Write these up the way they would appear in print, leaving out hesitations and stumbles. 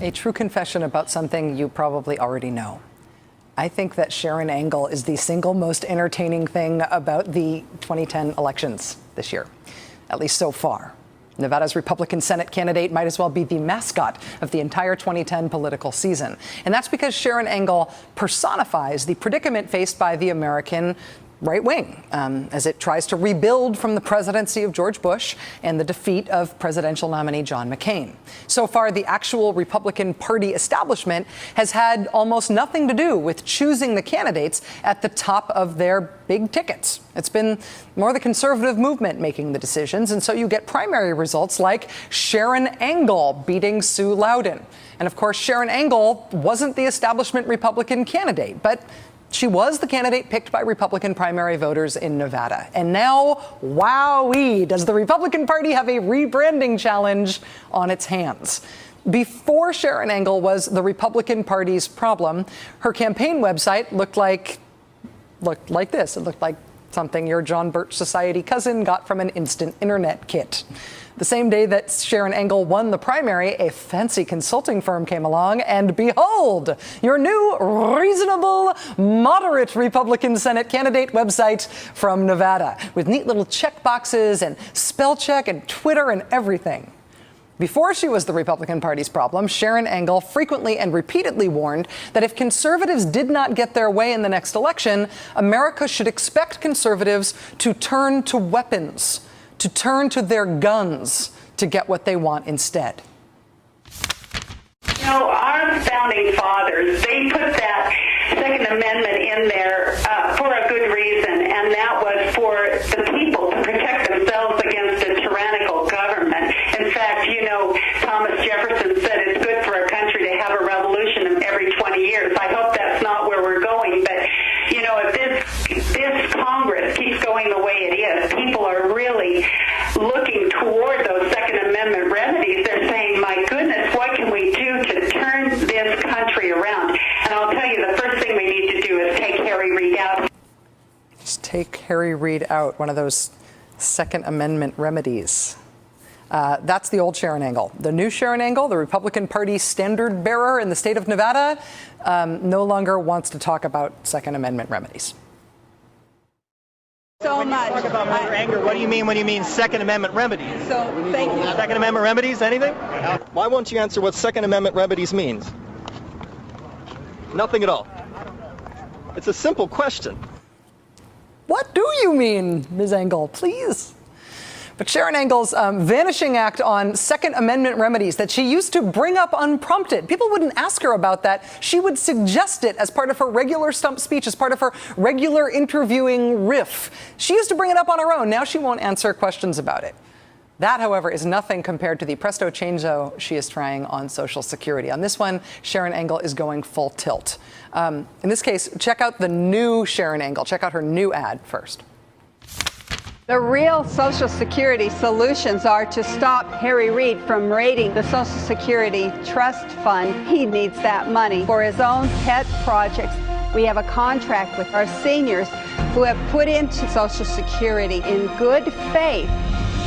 A true confession about something you probably already know. I think that Sharron Angle is the single most entertaining thing about the 2010 elections this year, at least so far. Nevada's Republican Senate candidate might as well be the mascot of the entire 2010 political season. And that's because Sharron Angle personifies the predicament faced by the American right wing as it tries to rebuild from the presidency of George Bush and the defeat of presidential nominee John McCain. So far, the actual Republican Party establishment has had almost nothing to do with choosing the candidates at the top of their big tickets. It's been more the conservative movement making the decisions, and so you get primary results like Sharron Angle beating Sue Lowden. And of course, Sharron Angle wasn't the establishment Republican candidate, but she was the candidate picked by Republican primary voters in Nevada. And now, wowee, does the Republican Party have a rebranding challenge on its hands. Before Sharron Angle was the Republican Party's problem, her campaign website looked like this. It looked like something your John Birch Society cousin got from an instant internet kit. The same day that Sharron Angle won the primary, a fancy consulting firm came along, and behold, your new reasonable, moderate Republican Senate candidate website from Nevada, with neat little check boxes and spell check and Twitter and everything. Before she was the Republican Party's problem, Sharron Angle frequently and repeatedly warned that if conservatives did not get their way in the next election, America should expect conservatives to turn to weapons, to turn to their guns to get what they want instead. You know, our founding fathers, they put that Second Amendment in there for a good reason, and that was for the people to protect themselves against a tyrannical government. In fact, you know, Thomas Jefferson said it's good for a country to have a revolution every 20 years. I hope that's not where we're going, but, you know, if this Congress keeps going the way it is, people are really looking toward those Second Amendment remedies. They're saying, my goodness, what can we do to turn this country around? And I'll tell you, the first thing we need to do is take Harry Reid out. Just take Harry Reid out, one of those Second Amendment remedies. That's the old Sharron Angle. The new Sharron Angle, the Republican Party standard bearer in the state of Nevada, no longer wants to talk about Second Amendment remedies. So much. Talk about voter anger. What do you mean when you mean Second Amendment remedies? So, thank you. Second Amendment remedies, anything? Why won't you answer what Second Amendment remedies means? Nothing at all. It's a simple question. What do you mean, Ms. Angle? Please. But Sharron Angle's vanishing act on Second Amendment remedies that she used to bring up unprompted. People wouldn't ask her about that. She would suggest it as part of her regular stump speech, as part of her regular interviewing riff. She used to bring it up on her own. Now she won't answer questions about it. That, however, is nothing compared to the presto changeo she is trying on Social Security. On this one, Sharron Angle is going full tilt. In this case, check out the new Sharron Angle. Check out her new ad first. The real Social Security solutions are to stop Harry Reid from raiding the Social Security Trust Fund. He needs that money for his own pet projects. We have a contract with our seniors who have put into Social Security in good faith.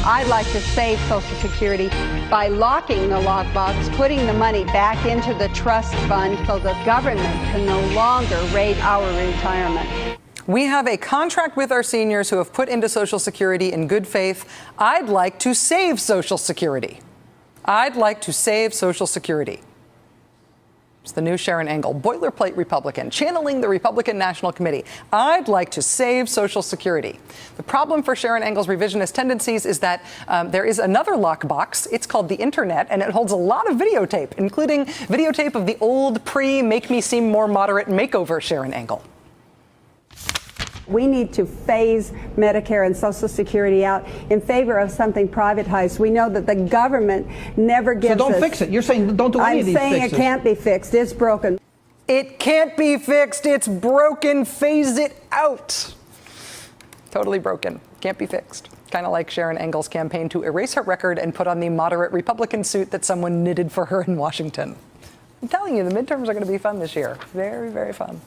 I'd like to save Social Security by locking the lockbox, putting the money back into the trust fund so the government can no longer raid our retirement. We have a contract with our seniors who have put into Social Security in good faith. I'd like to save Social Security. I'd like to save Social Security. It's the new Sharron Angle, boilerplate Republican, channeling the Republican National Committee. I'd like to save Social Security. The problem for Sharron Angle's revisionist tendencies is that there is another lockbox. It's called the Internet, and it holds a lot of videotape, including videotape of the old pre-make me seem more moderate makeover Sharron Angle. We need to phase Medicare and Social Security out in favor of something privatized. We know that the government never gives us... So don't fix it. You're saying don't do any of these fixes. I'm saying it can't be fixed. It's broken. It can't be fixed. It's broken. Phase it out. Totally broken. Can't be fixed. Kind of like Sharron Angle's campaign to erase her record and put on the moderate Republican suit that someone knitted for her in Washington. I'm telling you, the midterms are going to be fun this year. Very, very fun.